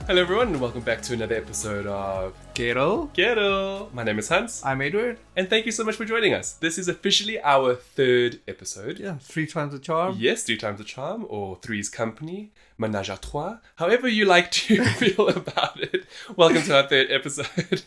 Hello everyone and welcome back to another episode of Ghetto. My name is Hans. I'm Edward. And thank you so much for joining us. This is officially our third episode. Yeah, 3 times the charm. Yes, 3 times the charm or three's company, ménage à trois, however you like to feel about it. Welcome to our third episode.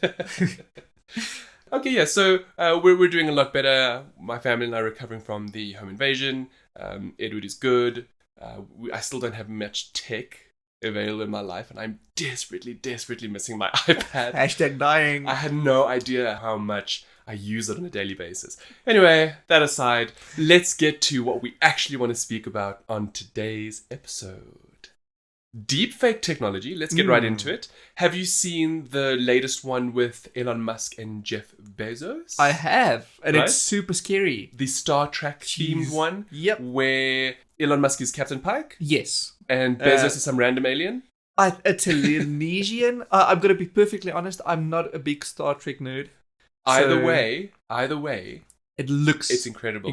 Okay, yeah, so we're doing a lot better. My family and I are recovering from the home invasion. Edward is good. I still don't have much tech available in my life, and I'm desperately missing my iPad. Hashtag dying. I had no idea how much I use it on a daily basis. Anyway, that aside, let's get to what we actually want to speak about on today's episode. Deepfake technology. Let's get right into it. Have you seen the latest one with Elon Musk and Jeff Bezos? I have, and Right? it's super scary. The Star Trek themed one. Yep. Where Elon Musk is Captain Pike Yes. and Bezos is some random alien. A Telenesian. I'm going to be perfectly honest. I'm not a big Star Trek nerd. Either So way, it looks it's incredible.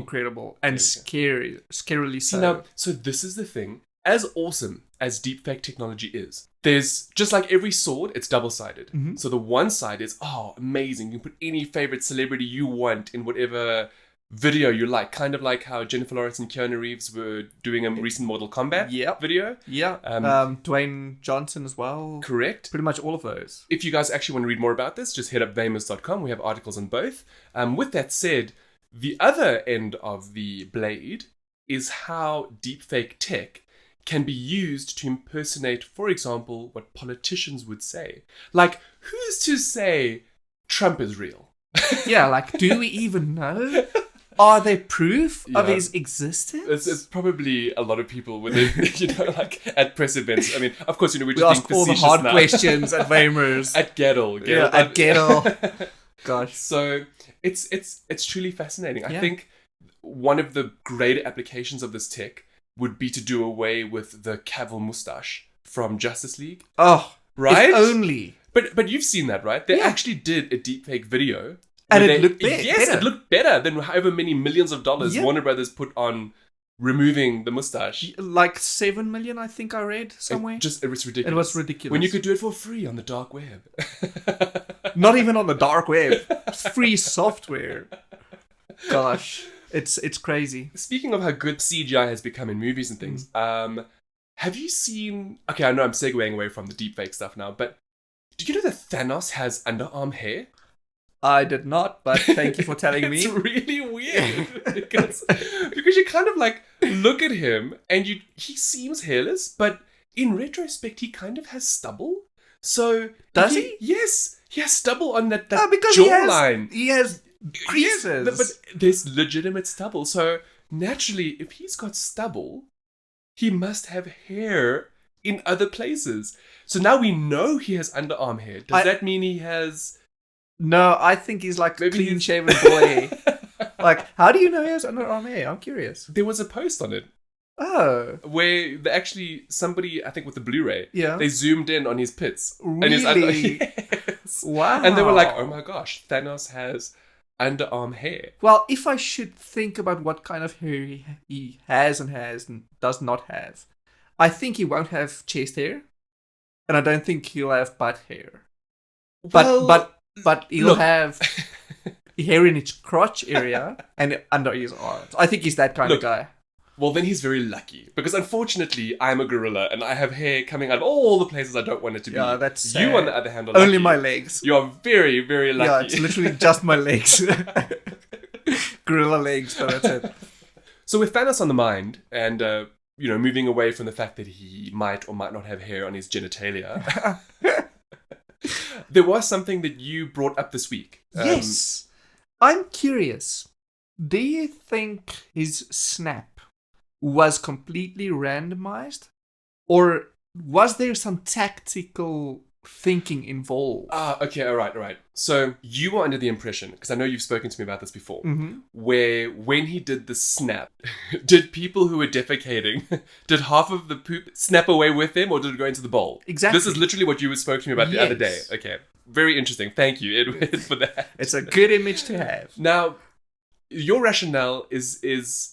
and Yes, yeah. scarily so. Now, so this is the thing. As awesome as deepfake technology is, there's just like every sword, it's double-sided. Mm-hmm. So the one side is, oh, amazing. You can put any favorite celebrity you want in whatever video you like. Kind of like how Jennifer Lawrence and Keanu Reeves were doing a recent Mortal Kombat video. Yeah. Dwayne Johnson as well. Correct. Pretty much all of those. If you guys actually want to read more about this, just head up famous.com. We have articles on both. With that said, the other end of the blade is how deepfake tech can be used to impersonate, for example, what politicians would say. Like, who's to say Trump is real? Yeah, like, do we even know? Are there proof of Yeah. his existence? It's probably a lot of people within, like at press events. I mean, of course, we're We just ask being all the facetious hard now. questions at Famers. At Gettle. Yeah, at Gettle. Gosh. So it's truly fascinating. I Yeah. think one of the greater applications of this tech would be to do away with the Cavill mustache from Justice League. Oh, Right? if only. But you've seen that, right? They Yeah. actually did a deepfake video. And where it looked Yes, better. it looked better than however many millions of dollars Yeah. Warner Brothers put on removing the mustache. Like 7 million, I think I read somewhere. It was ridiculous. It was ridiculous. When you could do it for free on the dark web. Not even on the dark web. It's free software. Gosh, it's crazy. Speaking of how good CGI has become in movies and things, have you seen... Okay, I know I'm segueing away from the deepfake stuff now, but do you know that Thanos has underarm hair? I did not, but thank you for telling me. It's really weird because you kind of like look at him and he seems hairless, but in retrospect he kind of has stubble. So Does he? Yes, he has stubble on that Because jawline. he has Yes, creases. but there's legitimate stubble. So naturally, if he's got stubble, he must have hair in other places. So now we know he has underarm hair. Does that mean he has... No, I think he's like Maybe clean he's- shaven boy. Like, how do you know he has underarm hair? I'm curious. There was a post on it Oh, where somebody, I think with the Blu-ray, yeah. they zoomed in on his pits. And his Really? yes. Wow. And they were like, oh my gosh, Thanos has underarm hair. Well, if I should think about what kind of hair he has and does not have, I think he won't have chest hair, and I don't think he'll have butt hair. But he'll look. have hair in his crotch area and under his arms. I think he's that kind Look, of guy. Well, then he's very lucky. Because unfortunately, I'm a gorilla and I have hair coming out of all the places I don't want it to be. Yeah, that's You, sad. on the other hand, are Only lucky. my legs. You are very, very lucky. Yeah, it's literally just my legs. Gorilla legs, but that's it. So with Thanos on the mind and, moving away from the fact that he might or might not have hair on his genitalia, there was something that you brought up this week. Yes. I'm curious. Do you think his snap was completely randomized? Or was there some tactical thinking involved? Okay, all right. So you were under the impression, because I know you've spoken to me about this before, Mm-hmm. where when he did the snap, did people who were defecating, did half of the poop snap away with them or did it go into the bowl? Exactly. This is literally what you spoke to me about the other day. Yes. Okay, very interesting. Thank you, Edward, for that. It's a good image to have. Now, your rationale is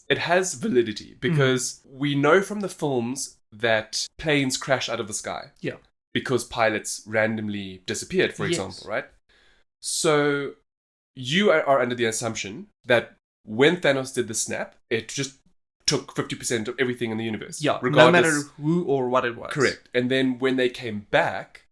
it has validity because we know from the films that planes crash out of the sky. Yeah. because pilots randomly disappeared, for Yes. example, right? So you are under the assumption that when Thanos did the snap, it just took 50% of everything in the universe. Yeah, no regardless. matter who or what it was. Correct. And then when they came back,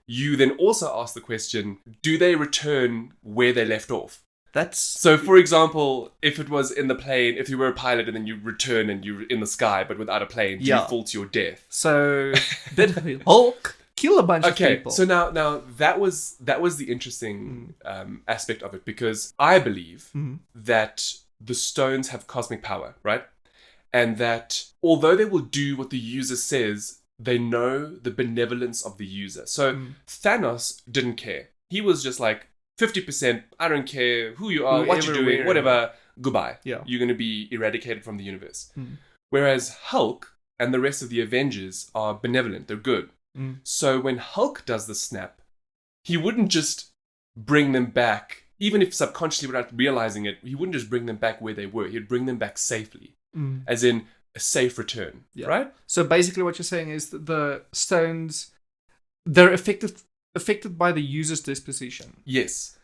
you then also asked the question, do they return where they left off? That's So, for example, if it was in the plane, if you were a pilot and then you return and you're in the sky but without a plane, do you fall to your death? so. Did Hulk kill a bunch of people? So now that was the interesting aspect of it, because I believe that the stones have cosmic power, right? And that although they will do what the user says, they know the benevolence of the user. So Thanos didn't care. He was just like, 50%, I don't care who you are, what you're doing, whatever, goodbye. Yeah. You're going to be eradicated from the universe. Whereas Hulk and the rest of the Avengers are benevolent, they're good. So when Hulk does the snap, he wouldn't just bring them back, even if subconsciously without realizing it, he wouldn't just bring them back where they were. He'd bring them back safely, as in a safe return, right? So basically what you're saying is that the stones, they're affected by the user's disposition. Yes.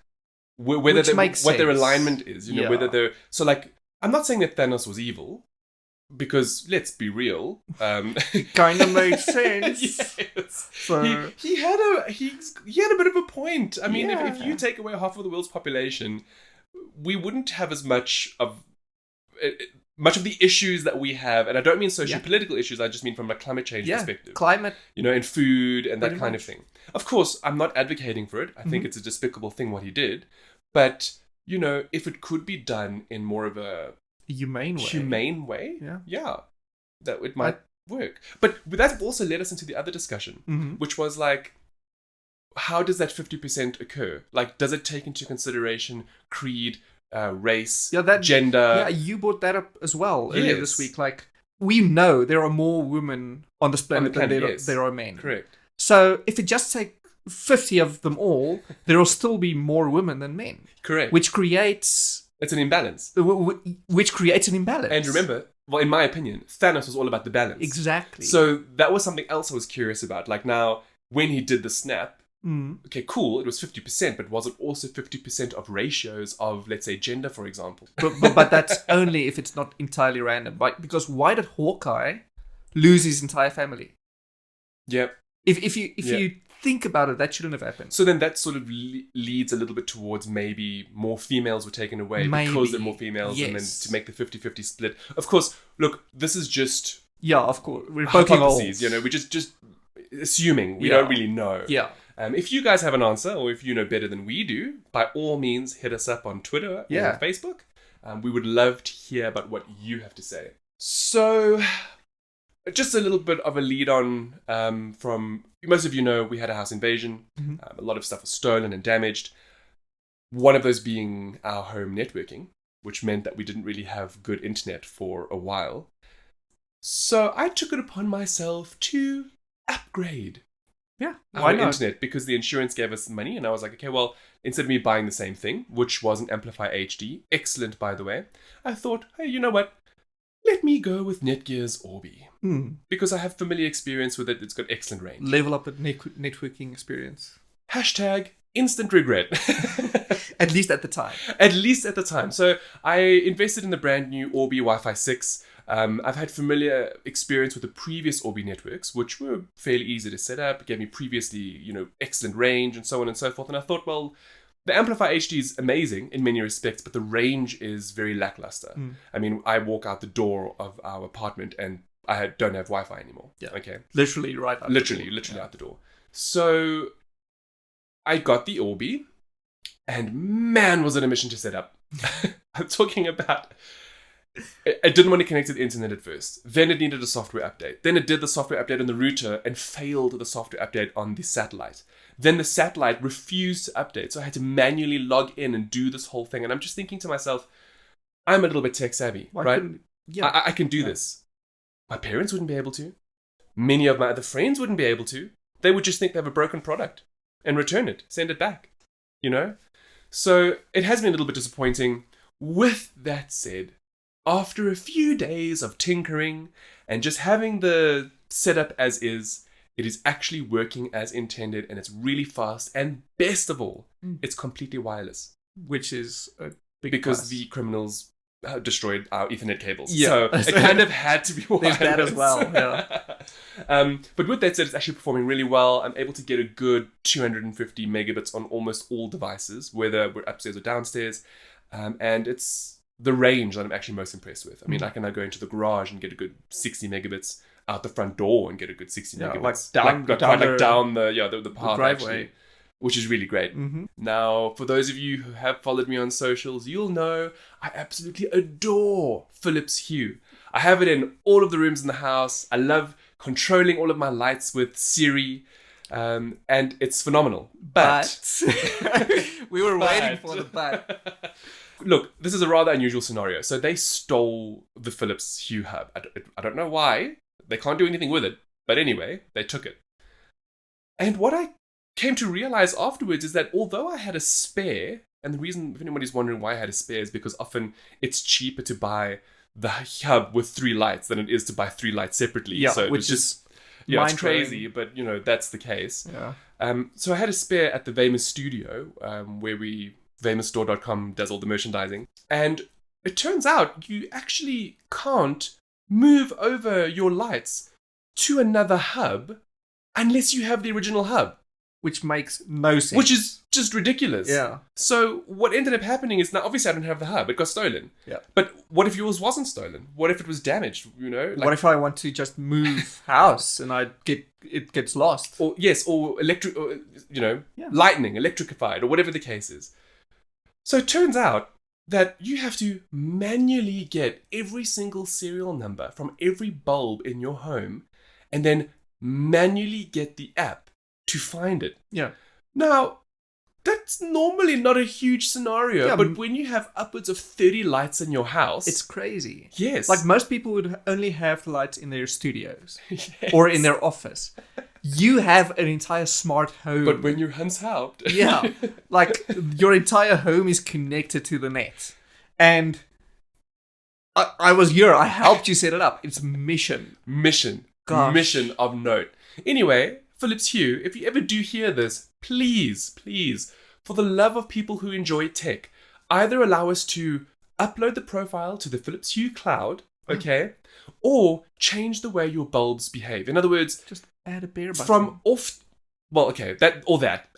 Whether makes what their sense. alignment is, whether they're... So, like, I'm not saying that Thanos was evil, because let's be real. Kind of made sense. Yes. So... He had a bit of a point. I mean, Yeah. if you take away half of the world's population, we wouldn't have as much of the issues that we have, and I don't mean socio-political issues, I just mean from a climate change perspective. Climate. In food and that kind of much. thing. Of course, I'm not advocating for it. I think it's a despicable thing what he did. But, if it could be done in more of a humane way, that it might work. But that also led us into the other discussion, which was like, how does that 50% occur? Like, does it take into consideration creed, race, gender? Yeah, you brought that up as well earlier this week. Like, we know there are more women on this planet than there are men. Correct. So if it just take 50 of them all, there will still be more women than men. Correct. Which creates... It's an imbalance. Which creates an imbalance. And remember, well, in my opinion, Thanos was all about the balance. Exactly. So that was something else I was curious about. Like now, when he did the snap, okay, cool, it was 50%, but was it also 50% of ratios of, let's say, gender, for example? But that's only if it's not entirely random. Because why did Hawkeye lose his entire family? Yep. If you think about it, that shouldn't have happened. So then that sort of leads a little bit towards maybe more females were taken away because there are more females, and then to make the 50-50 split. Of course, look, this is just... Yeah, of course. We're poking hypotheses, holes. we're just assuming. We don't really know. Yeah. If you guys have an answer, or if you know better than we do, by all means, hit us up on Twitter or Facebook. We would love to hear about what you have to say. So... just a little bit of a lead on from... Most of you know we had a house invasion. A lot of stuff was stolen and damaged. One of those being our home networking, which meant that we didn't really have good internet for a while. So I took it upon myself to upgrade our internet, because the insurance gave us money, and I was like, okay, well, instead of me buying the same thing, which was an Amplify HD, excellent by the way, I thought, hey, you know what? Let me go with Netgear's Orbi. Because I have familiar experience with it. It's got excellent range. Level up at networking experience. # instant regret. At least at the time. At least at the time. So I invested in the brand new Orbi Wi-Fi 6. I've had familiar experience with the previous Orbi networks, which were fairly easy to set up. It gave me previously, excellent range and so on and so forth. And I thought, well, the Amplify HD is amazing in many respects, but the range is very lackluster. I mean, I walk out the door of our apartment and I don't have Wi-Fi anymore. Yeah. Okay. Literally right out literally out the door. So I got the Orbi, and man, was it a mission to set up. I'm talking about... I didn't want to connect to the internet at first. Then it needed a software update. Then it did the software update on the router and failed the software update on the satellite. Then the satellite refused to update. So I had to manually log in and do this whole thing. And I'm just thinking to myself, I'm a little bit tech savvy, right? I can do this. My parents wouldn't be able to. Many of my other friends wouldn't be able to. They would just think they have a broken product and return it, send it back, So it has been a little bit disappointing. With that said, after a few days of tinkering and just having the setup as is, It is actually working as intended, and it's really fast. And best of all, it's completely wireless. Which is a big because plus. the criminals destroyed our Ethernet cables. Yeah. So it kind of had to be wireless. There's that as well, yeah. But with that said, it's actually performing really well. I'm able to get a good 250 megabits on almost all devices, whether we're upstairs or downstairs. And it's the range that I'm actually most impressed with. I mean, I can now go into the garage and get a good 60 megabits, out the front door and get a good 60 megabits. Down down the path, driveway. actually, which is really great. Mm-hmm. Now, for those of you who have followed me on socials, you'll know I absolutely adore Philips Hue. I have it in all of the rooms in the house. I love controlling all of my lights with Siri, and it's phenomenal. But we were waiting for the but. Look, this is a rather unusual scenario. So they stole the Philips Hue hub. I don't know why. They can't do anything with it. But anyway, they took it. And what I came to realize afterwards is that although I had a spare, and the reason, if anybody's wondering why I had a spare, is because often it's cheaper to buy the hub with 3 lights than it is to buy 3 lights separately. Yeah, so which is it's crazy, but that's the case. Yeah. So I had a spare at the Famous studio, where VamousStore.com does all the merchandising. And it turns out you actually can't move over your lights to another hub unless you have the original hub. Which makes no sense. Which is just ridiculous. Yeah. So what ended up happening is, now obviously I don't have the hub. It got stolen. Yeah. But what if yours wasn't stolen? What if it was damaged? What if I want to just move house and it gets lost? Or electric, or, lightning, electrified, or whatever the case is. So it turns out that you have to manually get every single serial number from every bulb in your home and then manually get the app to find it. Yeah. Now, that's normally not a huge scenario, but when you have upwards of 30 lights in your house... It's crazy. Yes. Like most people would only have lights in their studios Yes. or in their office. You have an entire smart home. But when your Hans helped... Yeah. Like your entire home is connected to the net. And I was here. I helped you set it up. It's mission. Gosh. Mission of note. Anyway, Philips Hue, if you ever do hear this, please, for the love of people who enjoy tech, either allow us to upload the profile to the Philips Hue cloud, okay, or change the way your bulbs behave. In other words, just add a pair button.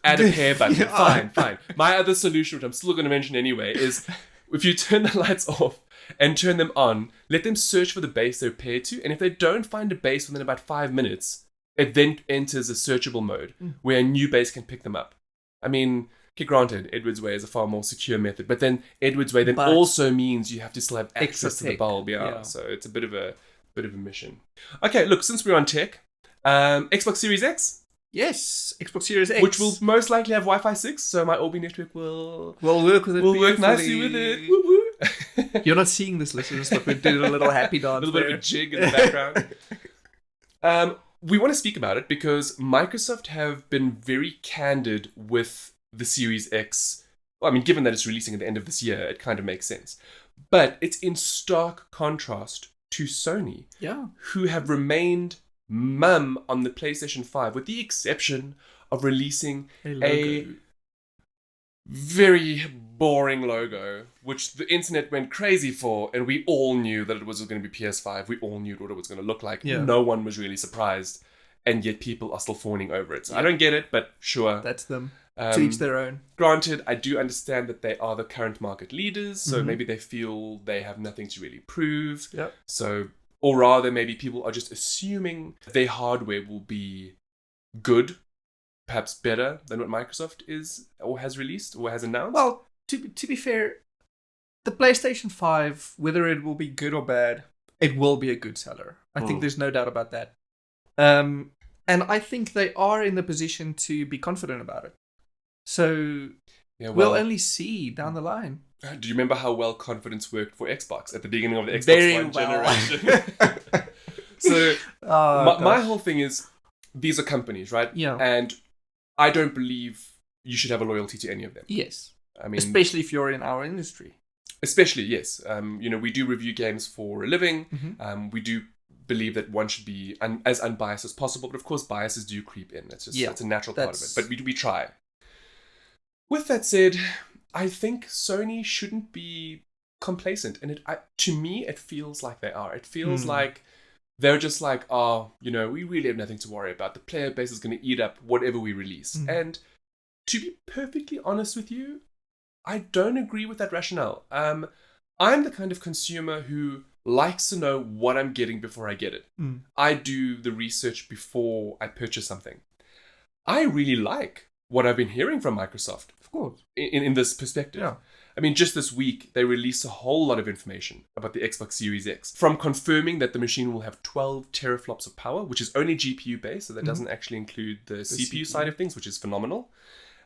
Add a pair button. Yeah. Fine. My other solution, which I'm still going to mention anyway, is if you turn the lights off and turn them on, let them search for the base they're paired to, and if they don't find a base within about 5 minutes, it then enters a searchable mode where a new base can pick them up. I mean, okay, granted, Edwards Way is a far more secure method, but then Edwards Way also means you have to still have access to the bulb. Yeah. So it's a bit of a mission. Okay, look, since we're on tech, Xbox Series X. Yes, Xbox Series X, which will most likely have Wi-Fi 6, so my Orbi network will work with it. Will work nicely with it. Woo woo. You're not seeing this, listeners, but we're doing a little happy dance. A little bit of a jig in the background. We want to speak about it because Microsoft have been very candid with the Series X. Well, I mean, given that it's releasing at the end of this year, it kind of makes sense. But it's in stark contrast to Sony, who have remained mum on the PlayStation 5, with the exception of releasing a very boring logo, which the internet went crazy for, and we all knew that it was going to be PS5. We all knew what it was going to look like. Yeah. No one was really surprised, and yet people are still fawning over it. So I don't get it, but sure. That's them. To each their own. Granted, I do understand that they are the current market leaders, so maybe they feel they have nothing to really prove. Yep. So, or rather, maybe people are just assuming their hardware will be good, perhaps better than what Microsoft is or has released or has announced. Well, to be fair, the PlayStation 5, whether it will be good or bad, it will be a good seller. I think there's no doubt about that. And I think they are in the position to be confident about it. So we'll only see down the line. Do you remember how well confidence worked for Xbox at the beginning of the Xbox One generation? So my whole thing is, these are companies, right? Yeah. And I don't believe you should have a loyalty to any of them. Yes. I mean, especially if you're in our industry. Especially, yes. We do review games for a living. Mm-hmm. We do believe that one should be as unbiased as possible, but of course biases do creep in. It's a natural part of it. But we try. With that said, I think Sony shouldn't be complacent, and to me it feels like they are. It feels like they're just like, we really have nothing to worry about. The player base is going to eat up whatever we release. And to be perfectly honest with you, I don't agree with that rationale. I'm the kind of consumer who likes to know what I'm getting before I get it. I do the research before I purchase something. I really like what I've been hearing from Microsoft. Of course. In this perspective. Yeah. I mean, just this week, they released a whole lot of information about the Xbox Series X. From confirming that the machine will have 12 teraflops of power, which is only GPU-based, so that doesn't actually include the CPU side of things, which is phenomenal.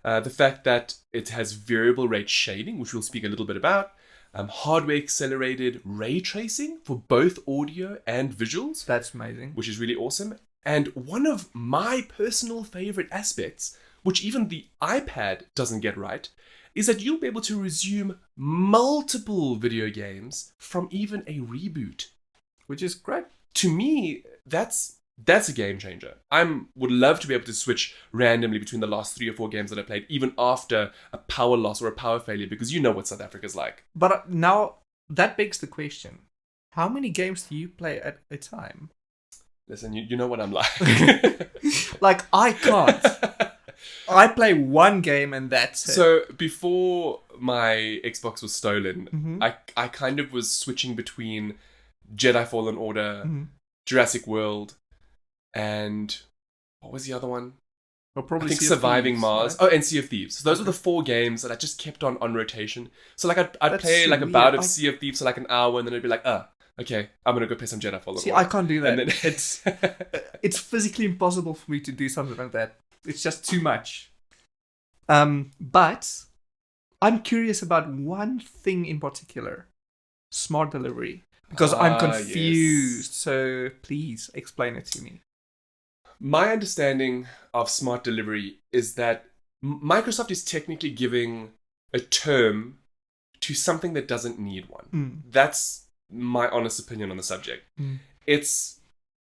The fact that it has variable rate shading, which we'll speak a little bit about. Hardware-accelerated ray tracing for both audio and visuals. That's amazing. Which is really awesome. And one of my personal favorite aspects, which even the iPad doesn't get right, is that you'll be able to resume multiple video games from even a reboot. Which is great. To me, that's a game changer. Would love to be able to switch randomly between the last 3 or 4 games that I played, even after a power loss or a power failure, because you know what South Africa's like. But now, that begs the question. How many games do you play at a time? Listen, you know what I'm like. Like, I can't. I play one game and that's it. So before my Xbox was stolen, I kind of was switching between Jedi Fallen Order, Jurassic World, and what was the other one? Well, probably I think Sea of Surviving Thieves, Mars. right? Oh, and Sea of Thieves. So those were the 4 games that I just kept on rotation. So like I'd play like a bout of Sea of Thieves for like an hour, and then I'd be like, okay, I'm gonna go play some Jedi Fallen Order. I can't do that. And then it's physically impossible for me to do something like that. It's just too much. But I'm curious about one thing in particular. Smart delivery. Because I'm confused. Yes. So please explain it to me. My understanding of smart delivery is that Microsoft is technically giving a term to something that doesn't need one. That's my honest opinion on the subject. It's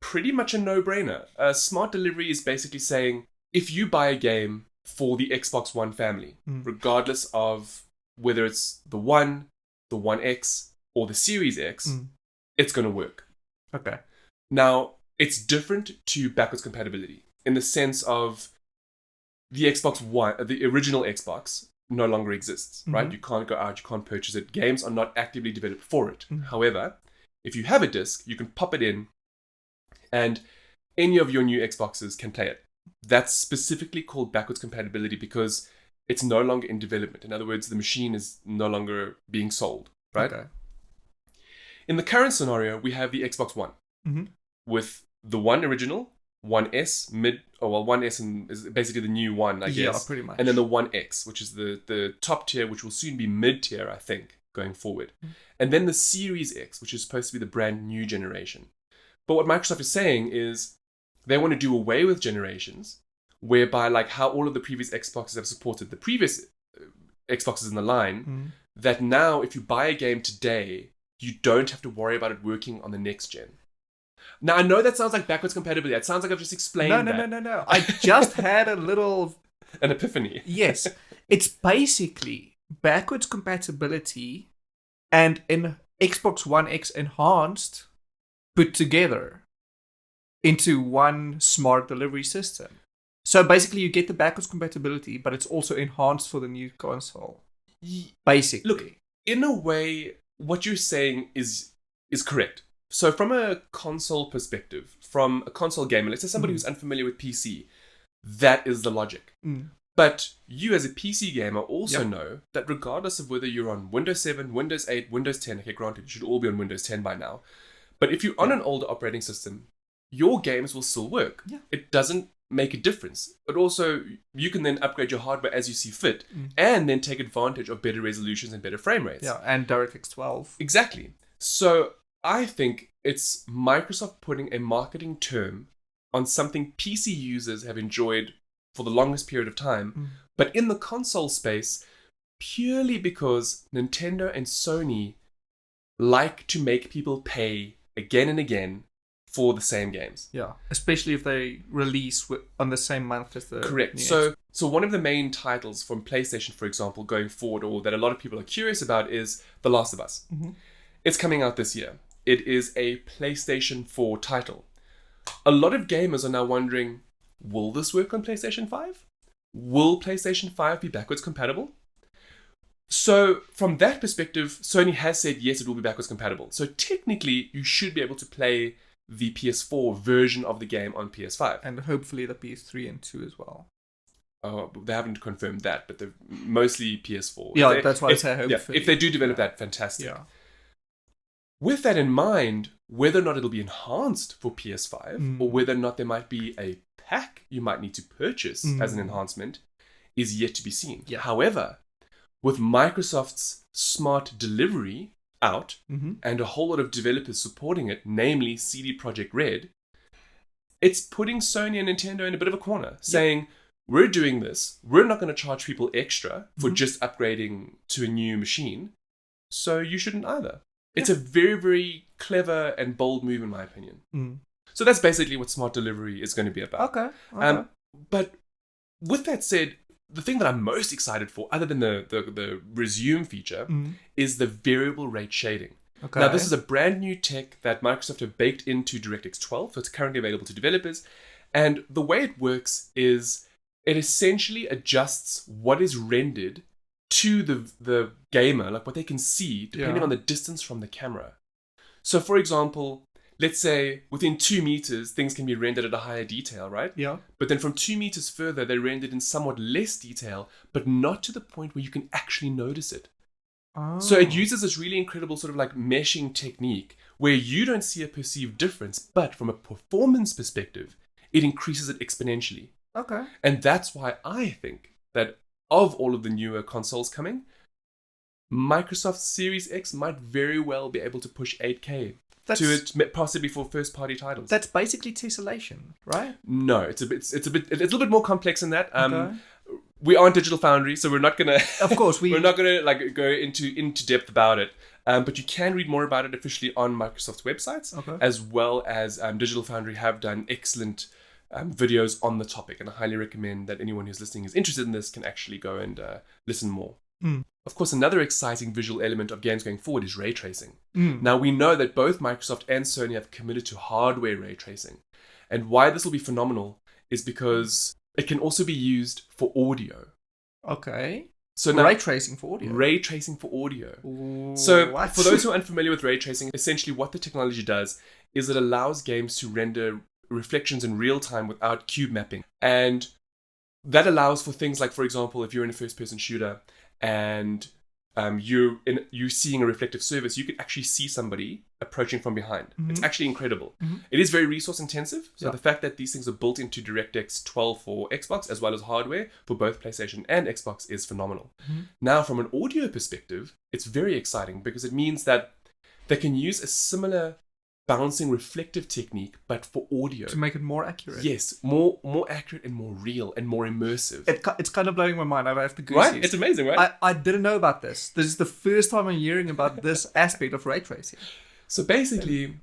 pretty much a no-brainer. Smart delivery is basically saying, if you buy a game for the Xbox One family, regardless of whether it's the One, the One X, or the Series X, it's going to work. Okay. Now, it's different to backwards compatibility in the sense of the Xbox One, the original Xbox, no longer exists, right? You can't go out, you can't purchase it. Games are not actively developed for it. However, if you have a disc, you can pop it in and any of your new Xboxes can play it. That's specifically called backwards compatibility because it's no longer in development. In other words, the machine is no longer being sold, right? Okay. In the current scenario, we have the Xbox One with the One original, One S, One S is basically the new One, I guess. Yeah, pretty much. And then the One X, which is the top tier, which will soon be mid tier, I think, going forward. And then the Series X, which is supposed to be the brand new generation. But what Microsoft is saying is they want to do away with generations, whereby like how all of the previous Xboxes have supported the previous Xboxes in the line, that now if you buy a game today, you don't have to worry about it working on the next gen. Now, I know that sounds like backwards compatibility. It sounds like I've just explained that. No. I just had a little... An epiphany. Yes. It's basically backwards compatibility and in Xbox One X enhanced put together into one smart delivery system. So basically you get the backwards compatibility, but it's also enhanced for the new console. Basically. Look, in a way, what you're saying is correct. So from a console perspective, from a console gamer, let's say somebody who's unfamiliar with PC, that is the logic. But you as a PC gamer also know that regardless of whether you're on Windows 7, Windows 8, Windows 10, okay, granted, you should all be on Windows 10 by now. But if you're on an older operating system, your games will still work. Yeah. It doesn't make a difference. But also, you can then upgrade your hardware as you see fit and then take advantage of better resolutions and better frame rates. Yeah, and DirectX 12. Exactly. So I think it's Microsoft putting a marketing term on something PC users have enjoyed for the longest period of time, but in the console space, purely because Nintendo and Sony like to make people pay again and again for the same games. Yeah, especially if they release on the same month as the Correct. new So one of the main titles from PlayStation, for example, going forward, or that a lot of people are curious about, is The Last of Us. Mm-hmm. It's coming out this year. It is a PlayStation 4 title. A lot of gamers are now wondering, will this work on PlayStation 5? Will PlayStation 5 be backwards compatible? So from that perspective, Sony has said yes, it will be backwards compatible. So technically, you should be able to play the PS4 version of the game on PS5. and hopefully the PS3 and 2 as well. They haven't confirmed that, but they're mostly PS4. Yeah, that's why I say hopefully. If they do develop that, fantastic. Yeah. With that in mind, whether or not it'll be enhanced for PS5, or whether or not there might be a pack you might need to purchase as an enhancement, is yet to be seen. Yeah. However, with Microsoft's smart delivery out and a whole lot of developers supporting it, namely CD Projekt Red, it's putting Sony and Nintendo in a bit of a corner, saying, we're doing this, we're not going to charge people extra for just upgrading to a new machine, so you shouldn't either. It's a very, very clever and bold move, in my opinion. So that's basically what smart delivery is going to be about. Okay. But with that said, the thing that I'm most excited for, other than the resume feature, is the variable rate shading. Okay. Now, this is a brand new tech that Microsoft have baked into DirectX 12, so it's currently available to developers. And the way it works is it essentially adjusts what is rendered to the gamer, like what they can see, depending on the distance from the camera. So, for example, let's say within 2 meters, things can be rendered at a higher detail, right? Yeah. But then from 2 meters further, they're rendered in somewhat less detail, but not to the point where you can actually notice it. Oh. So it uses this really incredible sort of like meshing technique where you don't see a perceived difference, but from a performance perspective, it increases it exponentially. Okay. And that's why I think that of all of the newer consoles coming, Microsoft Series X might very well be able to push 8K to it, possibly for first-party titles. That's basically tessellation, right? No, it's a little bit more complex than that. Okay. We aren't Digital Foundry, so we're not gonna. Of course, we're not gonna like go into depth about it. But you can read more about it officially on Microsoft's websites, as well as Digital Foundry have done excellent videos on the topic, and I highly recommend that anyone who's listening is interested in this can actually go and listen more. Of course, another exciting visual element of games going forward is ray tracing. Now, we know that both Microsoft and Sony have committed to hardware ray tracing. And why this will be phenomenal is because it can also be used for audio. Okay. So now, ray tracing for audio. Ray tracing for audio. Ooh, So what? for those who are unfamiliar with ray tracing, essentially what the technology does is it allows games to render reflections in real time without cube mapping. And that allows for things like, for example, if you're in a first-person shooter and you're seeing a reflective surface, you can actually see somebody approaching from behind. It's actually incredible. It is very resource intensive. So the fact that these things are built into DirectX 12 for Xbox as well as hardware for both PlayStation and Xbox is phenomenal. Now, from an audio perspective, it's very exciting because it means that they can use a similar bouncing reflective technique, but for audio. To make it more accurate. Yes, more accurate and more real and more immersive. It's kind of blowing my mind. I have to go Right? It's amazing, right? I didn't know about this. This is the first time I'm hearing about this aspect of ray tracing. So basically,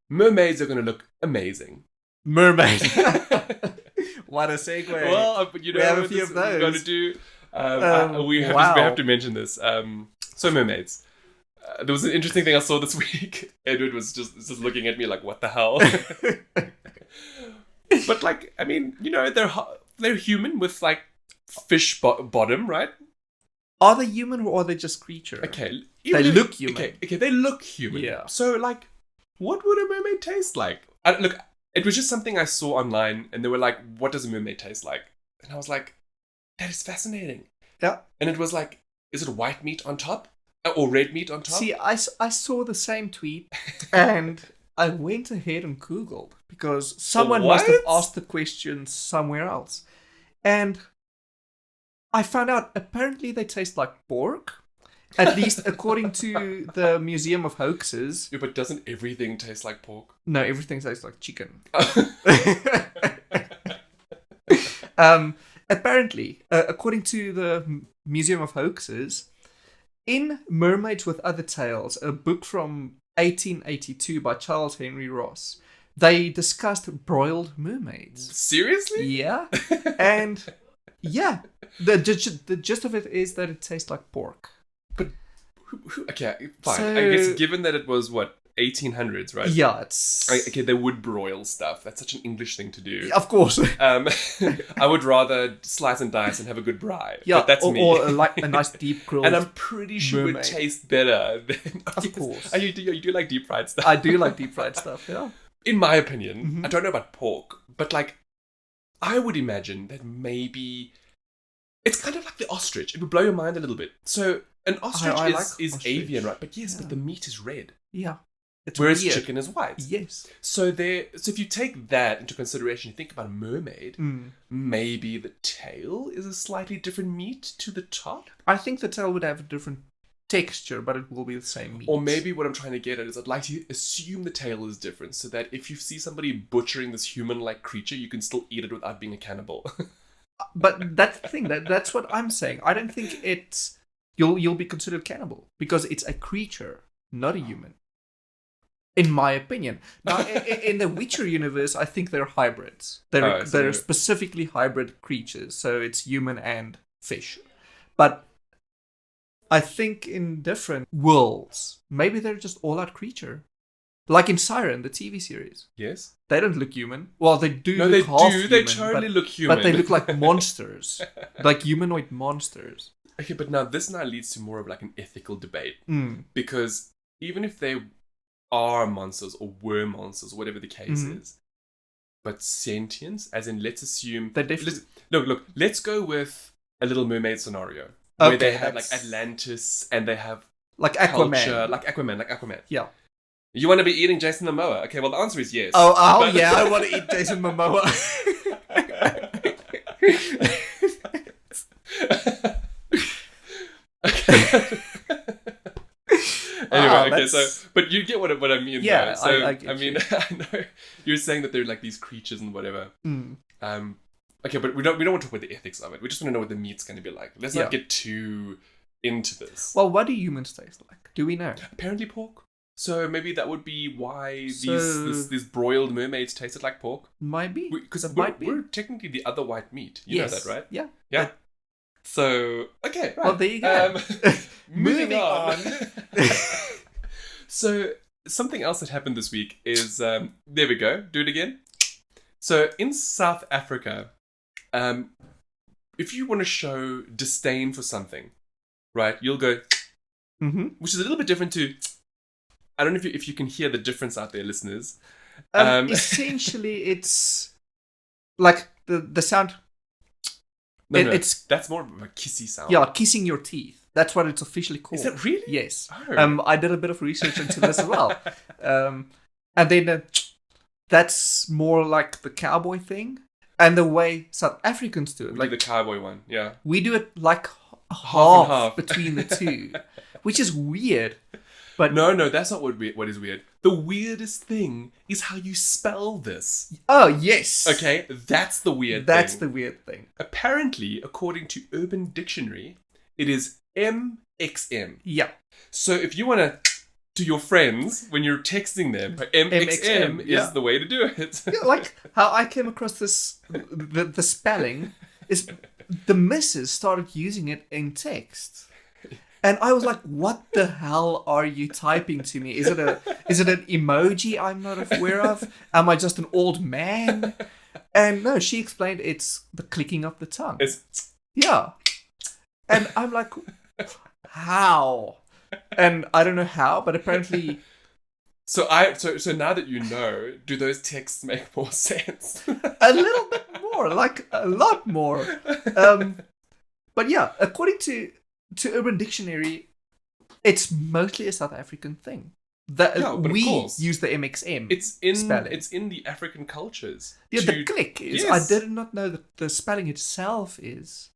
mermaids are going to look amazing. Mermaid. What a segue. Well, you know, we have a few of those. We're going to do. We have to mention this. So mermaids. There was an interesting thing I saw this week. Edward was just looking at me like, "What the hell?" But like, I mean, you know, they're human with like fish bottom, right? Are they human or are they just creature? Okay, They look human. Okay, they look human. Yeah. So like, what would a mermaid taste like? Look, it was just something I saw online, and they were like, "What does a mermaid taste like?" And I was like, "That is fascinating." Yeah. And it was like, "Is it white meat on top?" Or red meat on top? See, I saw the same tweet and I went ahead and Googled because someone must have asked the question somewhere else. And I found out apparently they taste like pork, at least according to the Museum of Hoaxes. Yeah, but doesn't everything taste like pork? No, everything tastes like chicken. Apparently, according to the Museum of Hoaxes, in Mermaids with Other Tales, a book from 1882 by Charles Henry Ross, They discussed broiled mermaids. Seriously? Yeah. And yeah, the gist of it is that it tastes like pork. But okay, fine. So- I guess given that it was 1800s, right? Yeah, it's... Okay, they would broil stuff. That's such an English thing to do. Of course. I would rather slice and dice and have a good braai. Yeah, but that's me. Or like a nice deep grilled. And I'm pretty sure it would taste better than... Of course. You do like deep fried stuff? I do like deep fried stuff, yeah. In my opinion, I don't know about pork, but like, I would imagine that maybe it's kind of like the ostrich. It would blow your mind a little bit. So an ostrich I like is ostrich. avian, right? But yes, but the meat is red, Yeah. It's whereas weird. chicken is white. Yes. So if you take that into consideration, you think about a mermaid. Maybe the tail is a slightly different meat to the top. I think the tail would have a different texture, but it will be the same meat. Or maybe what I'm trying to get at is I'd like to assume the tail is different, so that if you see somebody butchering this human-like creature, you can still eat it without being a cannibal. But that's the thing. That's what I'm saying. I don't think it's you'll be considered cannibal because it's a creature, not a human. In my opinion. Now, in the Witcher universe, I think they're hybrids. They're specifically hybrid creatures, so it's human and fish. But I think in different worlds, maybe they're just all-out creature. Like in Siren, the TV series. Yes? They don't look human. Well, they do No, look they half do. human. They totally look human. But they look like monsters. Like humanoid monsters. Okay, but now this leads to more of like an ethical debate. Because even if they are monsters or were monsters, whatever the case is, but sentience, as in let's assume... Look, let's go with a Little Mermaid scenario. Where they have like Atlantis and they have like Aquaman. Culture, like Aquaman. Yeah. You want to be eating Jason Momoa? Okay, well the answer is yes. Oh yeah, I want to eat Jason Momoa. Anyway, but you get what I mean. Yeah, though. So, I get mean, I know you're saying that they're like these creatures and whatever. Okay, but we don't want to talk about the ethics of it. We just want to know what the meat's going to be like. Let's not get too into this. Well, what do humans taste like? Do we know? Apparently pork. So maybe that would be why these broiled mermaids tasted like pork. Might be. Because we're technically the other white meat. You know that, right? Yeah. Yeah. So, okay, right. Well, there you go. Moving on. So, something else that happened this week is, there we go, do it again. So, in South Africa, if you want to show disdain for something, right, you'll go, which is a little bit different to, I don't know if you can hear the difference out there, listeners. Essentially, it's like the sound... No, that's more of a kissy sound. Yeah, kissing your teeth. That's what it's officially called. Is that really? Yes. Oh. I did a bit of research into this as well. And then that's more like the cowboy thing. And the way South Africans do it. Like the cowboy one, yeah. We do it like half and half between the two. Which is weird. But no, that's not what is weird. The weirdest thing is how you spell this. Oh, yes. Okay, that's the weird thing. That's the weird thing. Apparently, according to Urban Dictionary, it is MXM. Yeah. So if you want to your friends, when you're texting them, MXM is the way to do it. Yeah, like how I came across this, the spelling, is the missus started using it in text. And I was like, what the hell are you typing to me? Is it an emoji I'm not aware of? Am I just an old man? And no, she explained it's the clicking of the tongue. Yeah. And I'm like, how? And I don't know how, but apparently... So now that you know, do those texts make more sense? A little bit more, like a lot more. But yeah, according to Urban Dictionary, it's mostly a South African thing. We use the MXM. It's in the African cultures. Yeah, the click is. Yes. I did not know that the spelling itself is.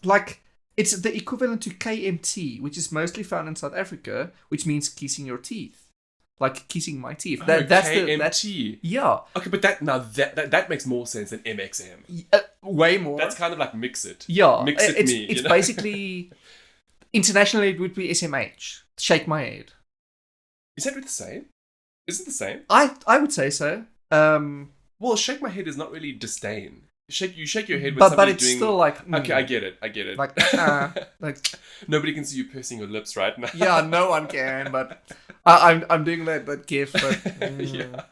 Like it's the equivalent to KMT, which is mostly found in South Africa, which means kissing your teeth. Like kissing my teeth. That's KMT. Yeah. Okay, but that makes more sense than MXM. Way more. That's kind of like mix it. Yeah. Mix it it's basically internationally it would be SMH. Shake my head. Is that the same? Is it the same? I would say so. Well, shake my head is not really disdain. You shake your head when but somebody's it's doing... still like Okay, I get it. like like Nobody can see you pursing your lips right now. yeah, no one can. But I'm doing that gif. But Yeah.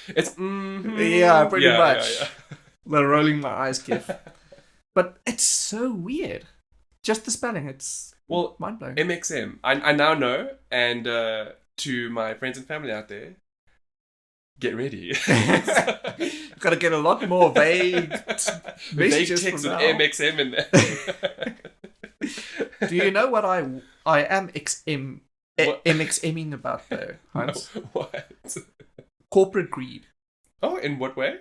It's yeah, pretty much. Yeah. The rolling my eyes gif. But it's so weird. Just the spelling, it's mind blowing. MXM. I now know, and to my friends and family out there, get ready. Gotta get a lot more vague messages text from with now. MXM in there. Do you know what I am What? MXMing about though, Hans? No, what? Corporate greed. Oh, in what way?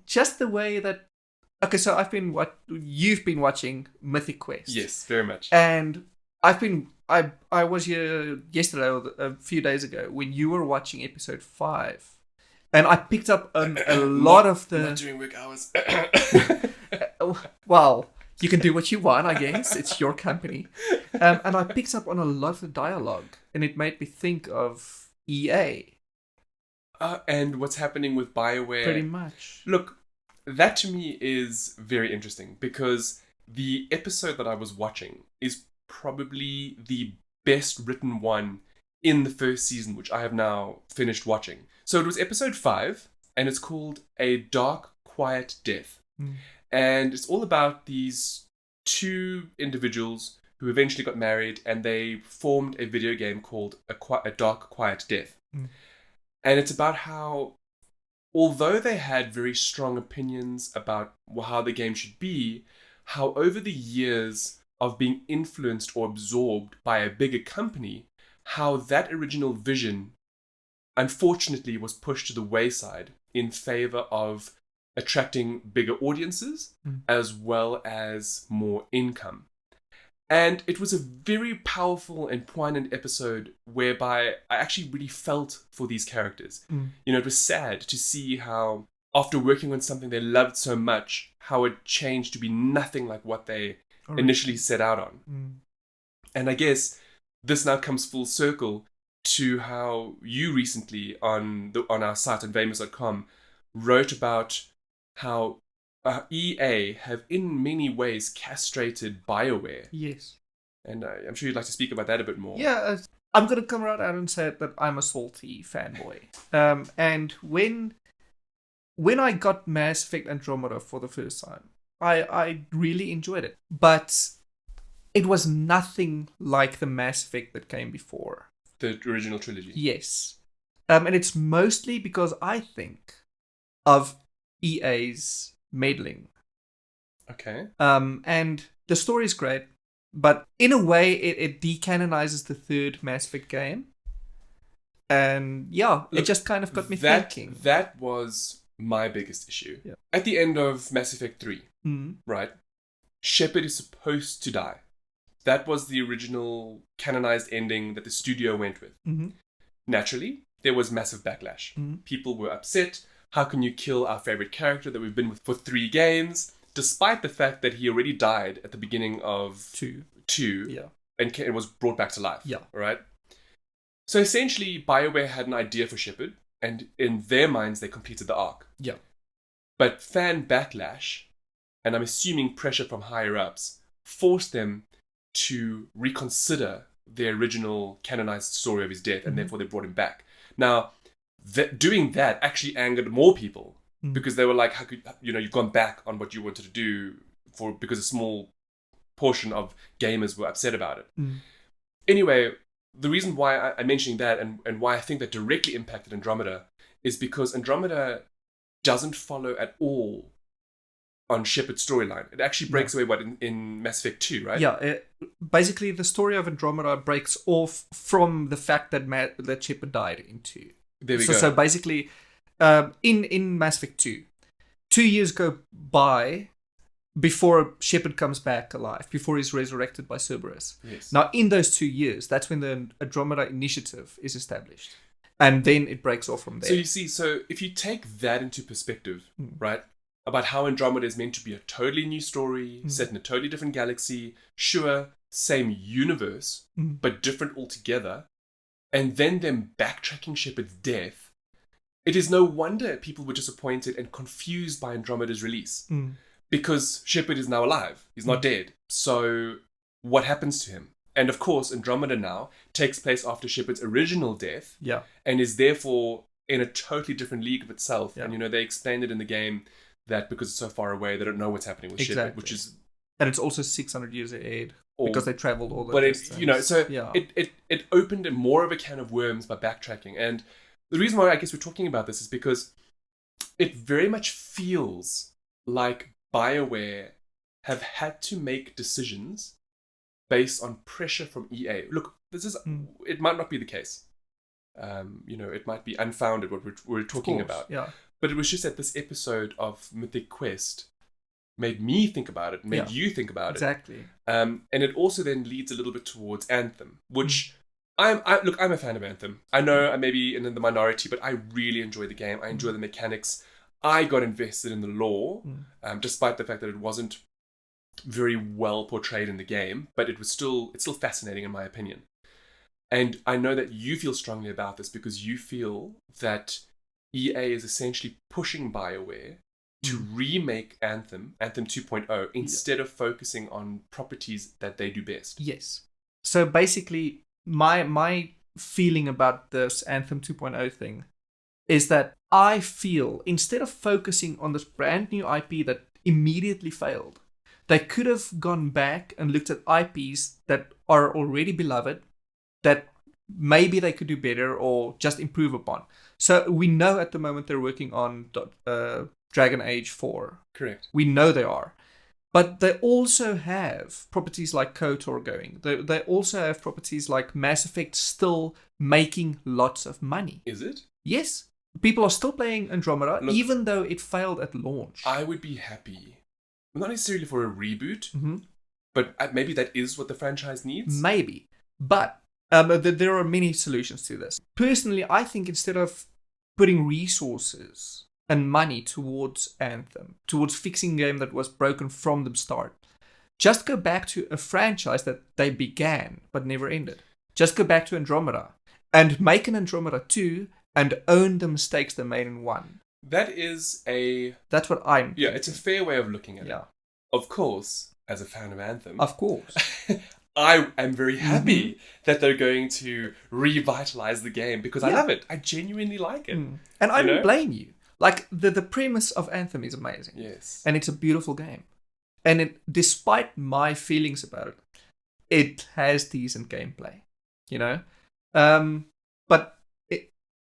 Just the way that. Okay, so you've been watching Mythic Quest. Yes, very much. And I was here yesterday or a few days ago when you were watching episode 5. And I picked up a lot of the... Not during work hours. Well, you can do what you want, I guess. It's your company. And I picked up on a lot of the dialogue. And it made me think of EA. And what's happening with BioWare. Pretty much. Look, that to me is very interesting because the episode that I was watching is probably the best written one in the first season, which I have now finished watching. So it was episode 5, and it's called A Dark, Quiet Death. And it's all about these 2 individuals who eventually got married, and they formed a video game called A Dark, Quiet Death. And it's about how, although they had very strong opinions about how the game should be, how over the years of being influenced or absorbed by a bigger company, how that original vision, unfortunately, was pushed to the wayside in favor of attracting bigger audiences as well as more income. And it was a very powerful and poignant episode whereby I actually really felt for these characters. You know, it was sad to see how, after working on something they loved so much, how it changed to be nothing like what they initially set out on. And I guess this now comes full circle to how you recently on our site on Famous.com wrote about how EA have in many ways castrated BioWare. Yes. And I'm sure you'd like to speak about that a bit more. Yeah, I'm going to come right out and say that I'm a salty fanboy. And when I got Mass Effect Andromeda for the first time, I really enjoyed it. But it was nothing like the Mass Effect that came before. The original trilogy. Yes. And it's mostly because I think of EA's meddling. Okay. And the story's great, but in a way it decanonizes the third Mass Effect game. And yeah, look, it just kind of got me thinking. That was my biggest issue. Yeah. At the end of Mass Effect 3, right? Shepard is supposed to die. That was the original canonized ending that the studio went with. Naturally, there was massive backlash. People were upset. How can you kill our favorite character that we've been with for 3 games, despite the fact that he already died at the beginning of 2 and was brought back to life? Yeah. Right? So essentially, BioWare had an idea for Shepard, and in their minds, they completed the arc. Yeah. But fan backlash, and I'm assuming pressure from higher-ups, forced them to reconsider the original canonized story of his death, and therefore they brought him back. Now, doing that actually angered more people because they were like, "How could you've gone back on what you wanted to do because a small portion of gamers were upset about it." Anyway, the reason why I'm mentioning that and why I think that directly impacted Andromeda is because Andromeda doesn't follow at all on Shepard's storyline. It actually breaks away in Mass Effect 2, right? Yeah, basically the story of Andromeda breaks off from the fact that Shepard died in 2. There we go. So basically, in Mass Effect 2, 2 years go by before Shepard comes back alive, before he's resurrected by Cerberus. Yes. Now, in those 2 years, that's when the Andromeda Initiative is established. And then it breaks off from there. So you see, if you take that into perspective, right, about how Andromeda is meant to be a totally new story, set in a totally different galaxy, sure, same universe, but different altogether, and then them backtracking Shepard's death, it is no wonder people were disappointed and confused by Andromeda's release. Because Shepard is now alive. He's not dead. So what happens to him? And of course, Andromeda now takes place after Shepard's original death. Yeah. And is therefore in a totally different league of itself. Yeah. And, they explained it in the game that because it's so far away, they don't know what's happening with Shepard, which is... And it's also 600 years ahead because they traveled all the distance. It opened more of a can of worms by backtracking. And the reason why I guess we're talking about this is because it very much feels like BioWare have had to make decisions based on pressure from EA. Look, this is it might not be the case. It might be unfounded what we're talking about. Yeah. But it was just that this episode of Mythic Quest made me think about it, made you think about it. Exactly. And it also then leads a little bit towards Anthem, which I'm a fan of Anthem. I know I may be in the minority, but I really enjoy the game. I enjoy the mechanics. I got invested in the lore, despite the fact that it wasn't very well portrayed in the game, but it's still fascinating in my opinion. And I know that you feel strongly about this because you feel that EA is essentially pushing BioWare to remake Anthem 2.0, instead of focusing on properties that they do best. Yes. So basically, my feeling about this Anthem 2.0 thing is that I feel instead of focusing on this brand new IP that immediately failed, they could have gone back and looked at IPs that are already beloved, that maybe they could do better or just improve upon. So we know at the moment they're working on Dragon Age 4. Correct. We know they are. But they also have properties like KOTOR going. They also have properties like Mass Effect still making lots of money. Is it? Yes. People are still playing Andromeda, even though it failed at launch. I would be happy. Not necessarily for a reboot, but maybe that is what the franchise needs. Maybe. But there are many solutions to this. Personally, I think instead of putting resources and money towards Anthem, towards fixing a game that was broken from the start, just go back to a franchise that they began but never ended. Just go back to Andromeda and make an Andromeda 2 and own the mistakes they made in 1. That's what I'm thinking. Yeah, it's a fair way of looking at it. Of course, as a fan of Anthem. Of course. I am very happy that they're going to revitalize the game because I love it. I genuinely like it. And I don't blame you. Like, the premise of Anthem is amazing. Yes. And it's a beautiful game. And despite my feelings about it, it has decent gameplay. But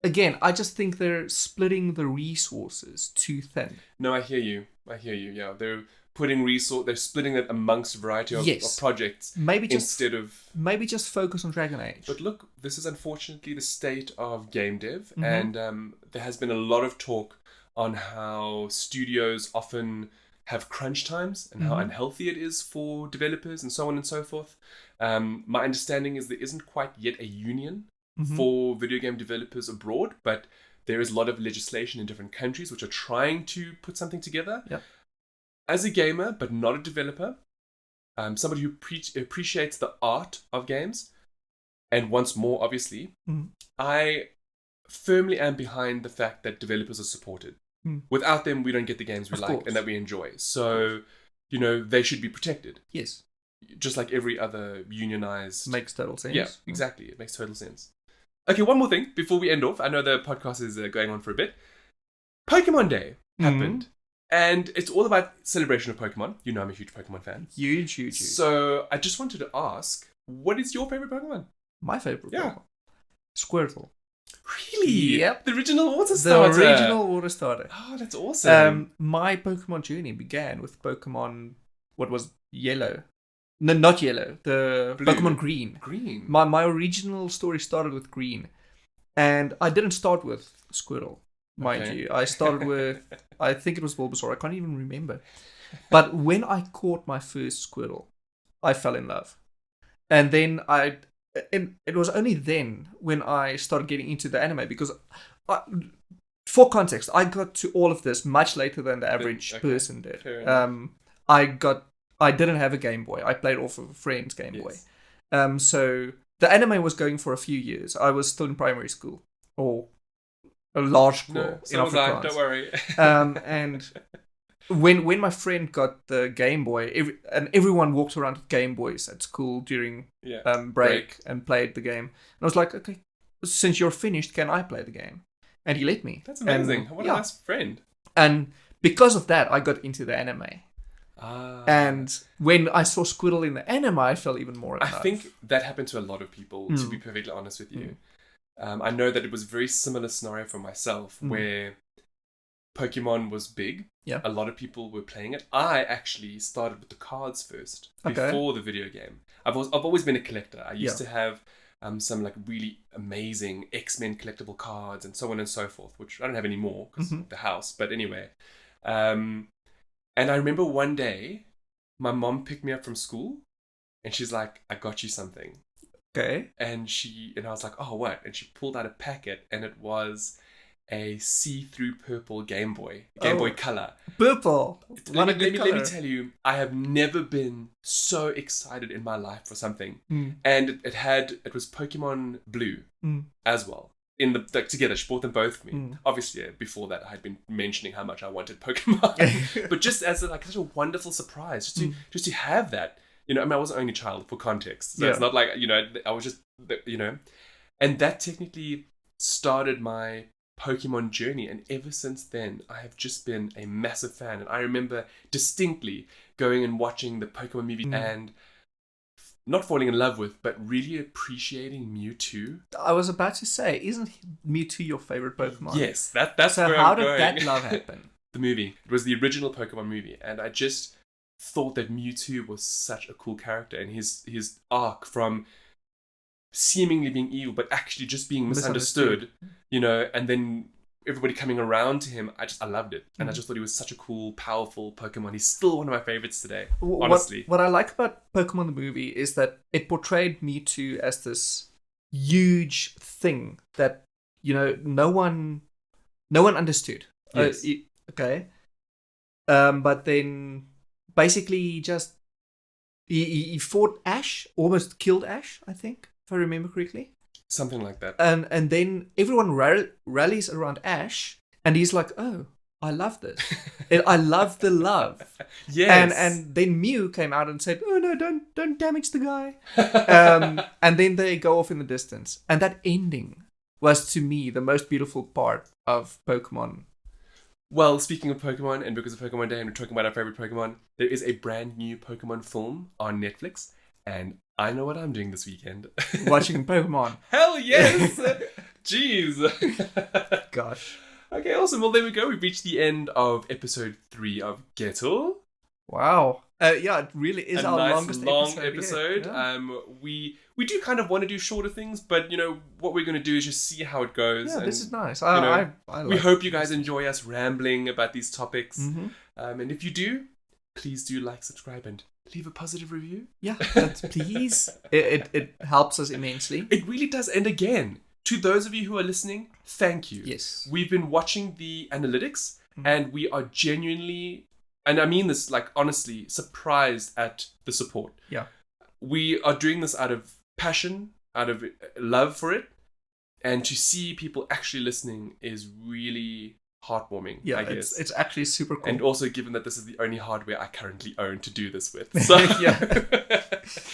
again, I just think they're splitting the resources too thin. No, I hear you. Yeah, they're they're splitting it amongst a variety of projects. Maybe just focus on Dragon Age. But look, this is unfortunately the state of game dev, and there has been a lot of talk on how studios often have crunch times and how unhealthy it is for developers and so on and so forth. My understanding is there isn't quite yet a union for video game developers abroad, but there is a lot of legislation in different countries which are trying to put something together. Yep. As a gamer, but not a developer, somebody who appreciates the art of games, and wants more, obviously, I firmly am behind the fact that developers are supported. Without them, we don't get the games we like and that we enjoy. So, they should be protected. Yes. Just like every other unionized... Makes total sense. Yeah, exactly. It makes total sense. Okay, one more thing before we end off. I know the podcast is going on for a bit. Pokemon Day happened. And it's all about celebration of Pokemon. You know I'm a huge Pokemon fan. Huge. So I just wanted to ask, what is your favorite Pokemon? My favorite Pokemon? Squirtle. Really? Yep. The original water starter? The original water starter. Oh, that's awesome. My Pokemon journey began with Pokemon... What was yellow? No, not yellow. The Blue. Pokemon Green. Green. My original story started with Green. And I didn't start with Squirtle. Mind you, I started with, I think it was Bulbasaur, I can't even remember. But when I caught my first Squirtle, I fell in love. And then it was only then when I started getting into the anime, because for context, I got to all of this much later than the average person did. I didn't have a Game Boy. I played off of a friend's Game Boy. So the anime was going for a few years. I was still in primary school, or a large school No, in so was I. Afrikaans. Don't worry. And when my friend got the Game Boy, and everyone walked around with Game Boys at school during break and played the game. And I was like, okay, since you're finished, can I play the game? And he let me. That's amazing. What a nice friend. And because of that, I got into the anime. And when I saw Squirtle in the anime, I fell even more in love. I think that happened to a lot of people, to be perfectly honest with you. I know that it was a very similar scenario for myself, where Pokemon was big. Yeah. A lot of people were playing it. I actually started with the cards first, before the video game. I've always been a collector. I used to have some like really amazing X-Men collectible cards and so on and so forth, which I don't have anymore because of the house. But anyway, and I remember one day my mom picked me up from school and she's like, I got you something. Okay. And I was like, oh, what? And she pulled out a packet and it was a see-through purple Game Boy Color. Purple. Let me tell you, I have never been so excited in my life for something. And it was Pokemon Blue as well. Together, she bought them both for me. Obviously, before that, I had been mentioning how much I wanted Pokemon, but just as such a wonderful surprise, just to have that. You know, I mean, I was only a child for context, so it's not like I was just and that technically started my Pokemon journey, and ever since then, I have just been a massive fan. And I remember distinctly going and watching the Pokemon movie and not falling in love with, but really appreciating Mewtwo. I was about to say, isn't Mewtwo your favorite Pokemon? Yes, that's so where how I'm going. did that love happen? The movie. It was the original Pokemon movie, and I just thought that Mewtwo was such a cool character, and his arc from seemingly being evil, but actually just being misunderstood, and then everybody coming around to him. I loved it. And I just thought he was such a cool, powerful Pokemon. He's still one of my favorites today, honestly. What I like about Pokemon the movie is that it portrayed Mewtwo as this huge thing that, no one understood. Yes. Okay. But then basically he fought Ash, almost killed Ash, I think, if I remember correctly. Something like that. And then everyone rallies around Ash, and he's like, oh, I love this. I love the love. Yes. And then Mew came out and said, oh no, don't damage the guy. And then they go off in the distance. And that ending was, to me, the most beautiful part of Pokemon. Well, speaking of Pokemon, and because of Pokemon Day, and we're talking about our favorite Pokemon, there is a brand new Pokemon film on Netflix, and I know what I'm doing this weekend. Watching Pokemon. Hell yes! Jeez. Gosh. Okay, awesome. Well, there we go. We've reached the end of episode 3 of Gettle. Wow. Yeah, it really is our longest episode. Yeah. We do kind of want to do shorter things, but what we're going to do is just see how it goes. Yeah, and, this is nice. I like we hope you guys enjoy us rambling about these topics. Mm-hmm. And if you do, please do like, subscribe, and leave a positive review. Yeah, please. It helps us immensely. It really does. And again, to those of you who are listening, thank you. Yes. We've been watching the analytics, and we are genuinely, and I mean this like honestly, surprised at the support. Yeah. We are doing this out of passion, out of love for it, and to see people actually listening is really heartwarming. Yeah, I guess it's actually super cool. And also, given that this is the only hardware I currently own to do this with, so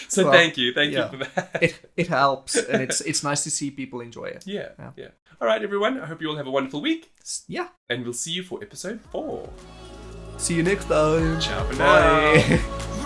so well, thank you for that. It helps, and it's nice to see people enjoy it. Yeah. All right, everyone. I hope you all have a wonderful week. Yeah, and we'll see you for episode 4. See you next time. Ciao for now.